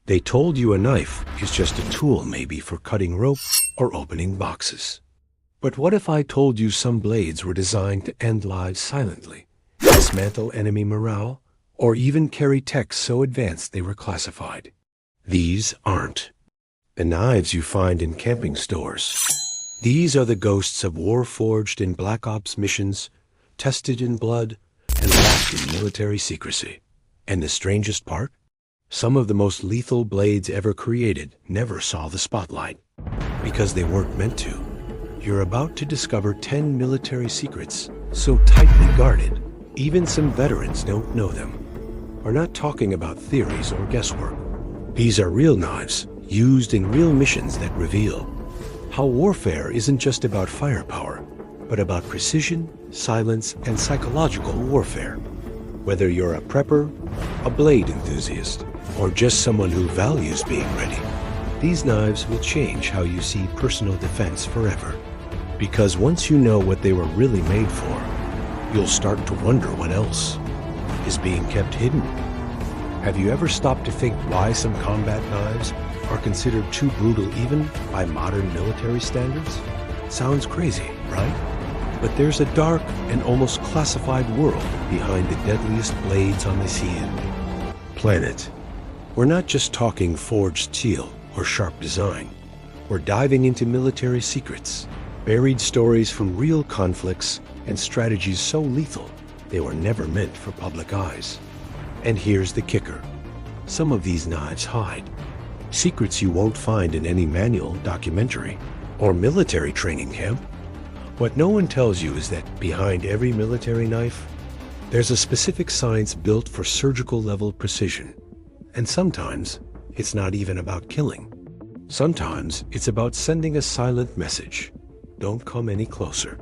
They told you a knife is just a tool maybe for cutting rope or opening boxes. But what if I told you some blades were designed to end lives silently, dismantle enemy morale, or even carry tech so advanced they were classified? These aren't the knives you find in camping stores. These are the ghosts of war forged in Black Ops missions, tested in blood, and wrapped in military secrecy. And the strangest part? Some of the most lethal blades ever created never saw the spotlight, because they weren't meant to. You're about to discover 10 military secrets so tightly guarded, even some veterans don't know them. We're not talking about theories or guesswork. These are real knives, used in real missions that reveal how warfare isn't just about firepower, but about precision, silence, and psychological warfare. Whether you're a prepper, a blade enthusiast, or just someone who values being ready, these knives will change how you see personal defense forever. Because once you know what they were really made for, you'll start to wonder what else is being kept hidden. Have you ever stopped to think why some combat knives are considered too brutal even by modern military standards? Sounds crazy, right? But there's a dark and almost classified world behind the deadliest blades on this planet. We're not just talking forged steel or sharp design. We're diving into military secrets, buried stories from real conflicts, and strategies so lethal they were never meant for public eyes. And here's the kicker. Some of these knives hide secrets you won't find in any manual, documentary, or military training camp. What no one tells you is that behind every military knife, there's a specific science built for surgical level precision. And sometimes it's not even about killing. Sometimes it's about sending a silent message. Don't come any closer.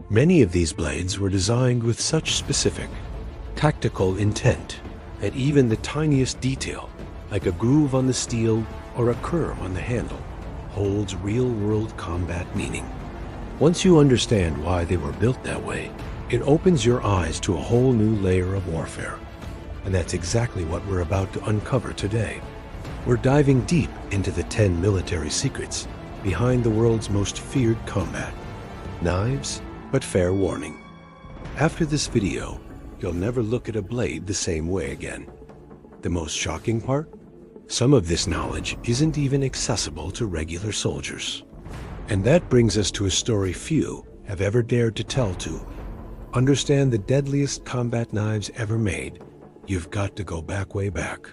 Many of these blades were designed with such specific, tactical intent that even the tiniest detail, like a groove on the steel or a curve on the handle, holds real-world combat meaning. Once you understand why they were built that way, it opens your eyes to a whole new layer of warfare. And that's exactly what we're about to uncover today. We're diving deep into the 10 military secrets behind the world's most feared combat knives. But fair warning, after this video, you'll never look at a blade the same way again. The most shocking part? Some of this knowledge isn't even accessible to regular soldiers. And that brings us to a story few have ever dared to tell to understand the deadliest combat knives ever made. You've got to go way back.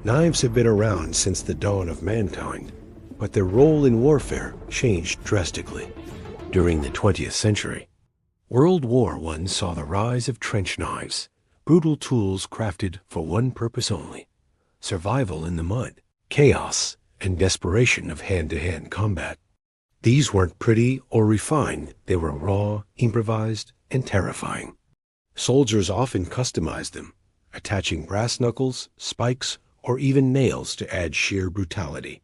Knives have been around since the dawn of mankind, but their role in warfare changed drastically during the 20th century. World War I saw the rise of trench knives, brutal tools crafted for one purpose only: survival in the mud, chaos, and desperation of hand-to-hand combat. These weren't pretty or refined. They were raw, improvised, and terrifying. Soldiers often customized them, attaching brass knuckles, spikes, or even nails to add sheer brutality.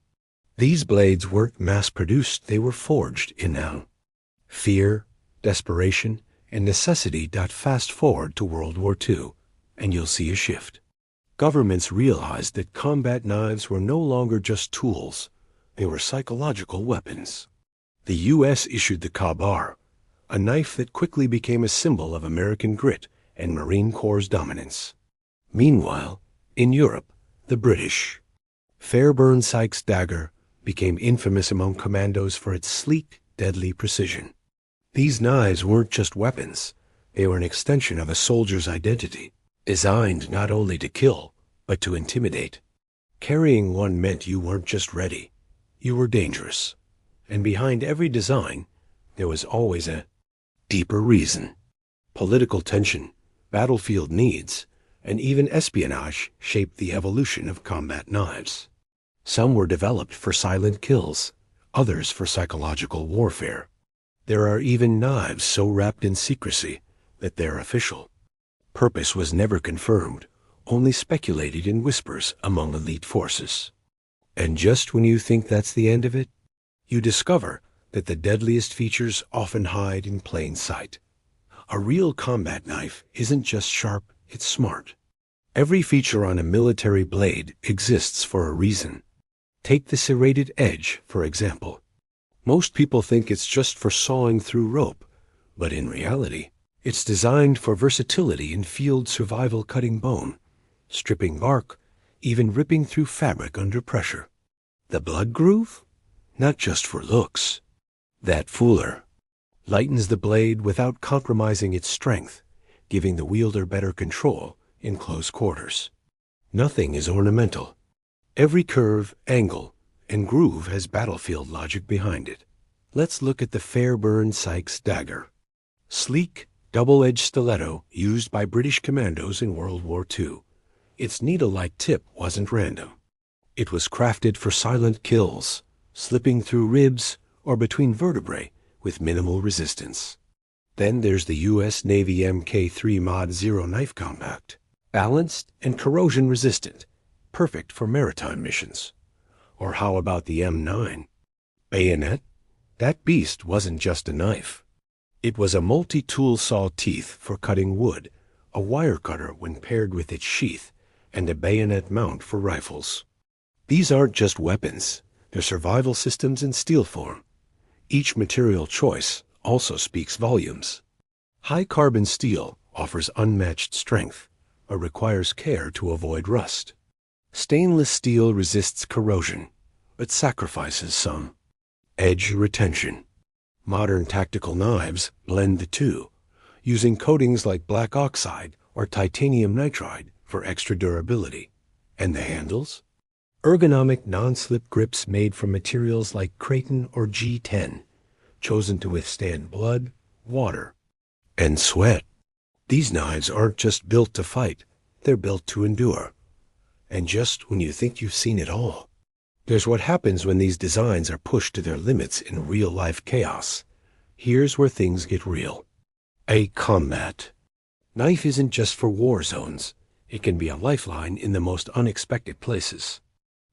These blades weren't mass-produced. They were forged in fear, desperation, and necessity. Fast forward to World War II, and you'll see a shift. Governments realized that combat knives were no longer just tools. They were psychological weapons. The U.S. issued the covert, a knife that quickly became a symbol of American grit and Marine Corps' dominance. Meanwhile, in Europe, the British Fairburn Sykes dagger became infamous among commandos for its sleek, deadly precision. These knives weren't just weapons. They were an extension of a soldier's identity, designed not only to kill, but to intimidate. Carrying one meant you weren't just ready, you were dangerous. And behind every design, there was always a deeper reason. Political tension, battlefield needs, and even espionage shaped the evolution of combat knives. Some were developed for silent kills, others for psychological warfare. There are even knives so wrapped in secrecy that they're official. Purpose was never confirmed, only speculated in whispers among elite forces. And just when you think that's the end of it, you discover that the deadliest features often hide in plain sight. A real combat knife isn't just sharp, it's smart. Every feature on a military blade exists for a reason. Take the serrated edge, for example. Most people think it's just for sawing through rope, but in reality, it's designed for versatility in field survival, cutting bone, stripping bark, even ripping through fabric under pressure. The blood groove? Not just for looks. That fuller lightens the blade without compromising its strength, giving the wielder better control in close quarters. Nothing is ornamental. Every curve, angle, and groove has battlefield logic behind it. Let's look at the Fairburn Sykes dagger. Sleek, double-edged stiletto used by British commandos in World War II. Its needle-like tip wasn't random. It was crafted for silent kills, slipping through ribs or between vertebrae with minimal resistance. Then there's the U.S. Navy Mk3 Mod 0 knife compact. Balanced and corrosion-resistant, perfect for maritime missions. Or how about the M9? Bayonet? That beast wasn't just a knife. It was a multi-tool saw teeth for cutting wood, a wire cutter when paired with its sheath, and a bayonet mount for rifles. These aren't just weapons, they're survival systems in steel form. Each material choice also speaks volumes. High-carbon steel offers unmatched strength, but requires care to avoid rust. Stainless steel resists corrosion, but sacrifices some. Edge retention. Modern tactical knives blend the two, using coatings like black oxide or titanium nitride for extra durability. And the handles? Ergonomic non-slip grips made from materials like Creighton or G10, chosen to withstand blood, water, and sweat. These knives aren't just built to fight, they're built to endure. And just when you think you've seen it all, there's what happens when these designs are pushed to their limits in real-life chaos. Here's where things get real. A combat. Knife isn't just for war zones. It can be a lifeline in the most unexpected places.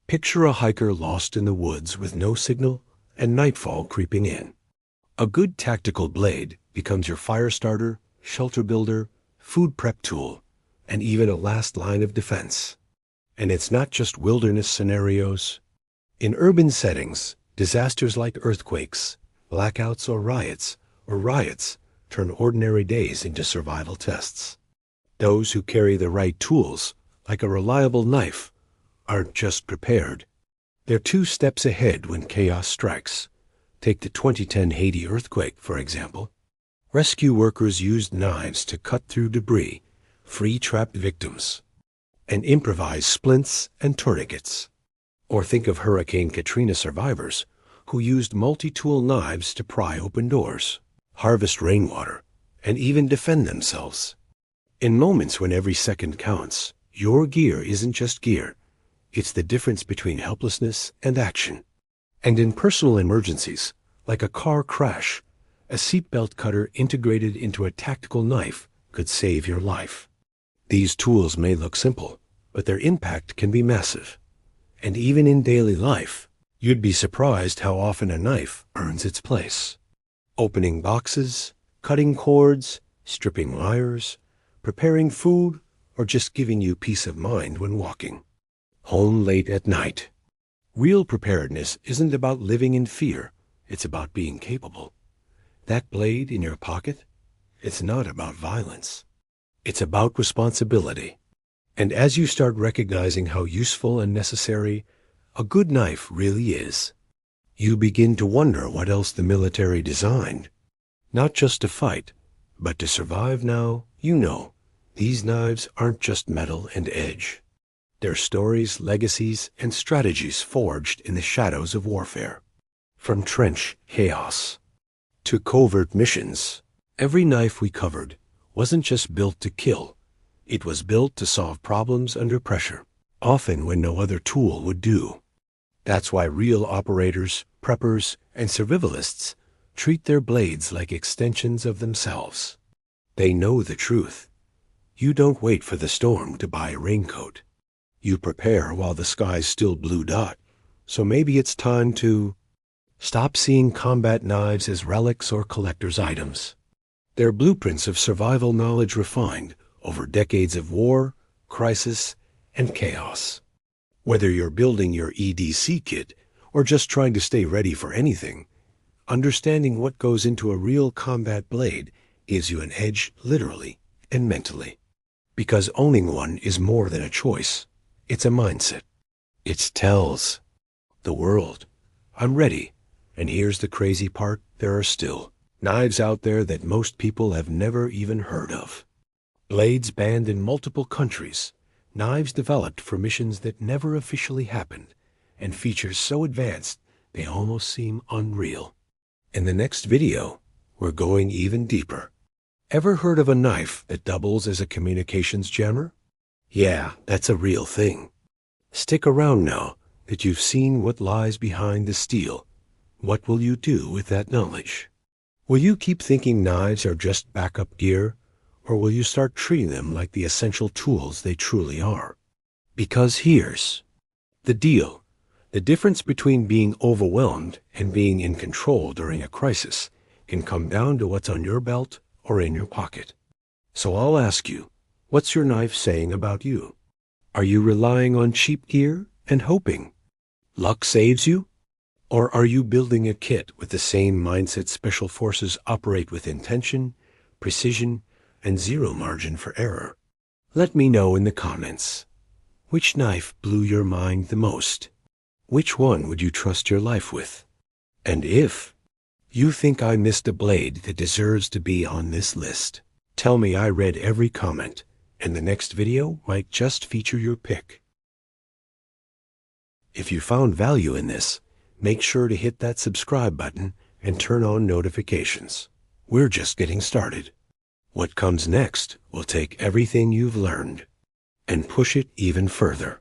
Picture a hiker lost in the woods with no signal and nightfall creeping in. A good tactical blade becomes your fire starter, shelter builder, food prep tool, and even a last line of defense. And it's not just wilderness scenarios. In urban settings, disasters like earthquakes, blackouts or riots turn ordinary days into survival tests. Those who carry the right tools, like a reliable knife, aren't just prepared. They're 2 steps ahead when chaos strikes. Take the 2010 Haiti earthquake, for example. Rescue workers used knives to cut through debris, free trapped victims, and improvise splints and tourniquets. Or think of Hurricane Katrina survivors who used multi-tool knives to pry open doors, harvest rainwater, and even defend themselves. In moments when every second counts, your gear isn't just gear. It's the difference between helplessness and action. And in personal emergencies, like a car crash, a seatbelt cutter integrated into a tactical knife could save your life. These tools may look simple, but their impact can be massive. And even in daily life, you'd be surprised how often a knife earns its place. Opening boxes, cutting cords, stripping wires, preparing food, or just giving you peace of mind when walking. Home late at night. Real preparedness isn't about living in fear, it's about being capable. That blade in your pocket? It's not about violence. It's about responsibility. And as you start recognizing how useful and necessary a good knife really is, you begin to wonder what else the military designed. Not just to fight, but to survive now. You know, these knives aren't just metal and edge. They're stories, legacies, and strategies forged in the shadows of warfare. From trench chaos to covert missions, every knife we covered wasn't just built to kill. It was built to solve problems under pressure, often when no other tool would do. That's why real operators, preppers, and survivalists treat their blades like extensions of themselves. They know the truth. You don't wait for the storm to buy a raincoat. You prepare while the sky's still blue dot. So maybe it's time to stop seeing combat knives as relics or collector's items. They're blueprints of survival knowledge refined over decades of war, crisis, and chaos. Whether you're building your EDC kit or just trying to stay ready for anything, understanding what goes into a real combat blade gives you an edge literally and mentally. Because owning one is more than a choice. It's a mindset. It tells the world, I'm ready. And here's the crazy part, there are still knives out there that most people have never even heard of. Blades banned in multiple countries, knives developed for missions that never officially happened, and features so advanced they almost seem unreal. In the next video, we're going even deeper. Ever heard of a knife that doubles as a communications jammer? Yeah, that's a real thing. Stick around now that you've seen what lies behind the steel. What will you do with that knowledge? Will you keep thinking knives are just backup gear, or will you start treating them like the essential tools they truly are? Because here's the deal. The difference between being overwhelmed and being in control during a crisis can come down to what's on your belt or in your pocket. So I'll ask you, what's your knife saying about you? Are you relying on cheap gear and hoping luck saves you? Or are you building a kit with the same mindset special forces operate with intention, precision, and zero margin for error? Let me know in the comments. Which knife blew your mind the most? Which one would you trust your life with? And if you think I missed a blade that deserves to be on this list, tell me. I read every comment, and the next video might just feature your pick. If you found value in this, make sure to hit that subscribe button and turn on notifications. We're just getting started. What comes next will take everything you've learned and push it even further.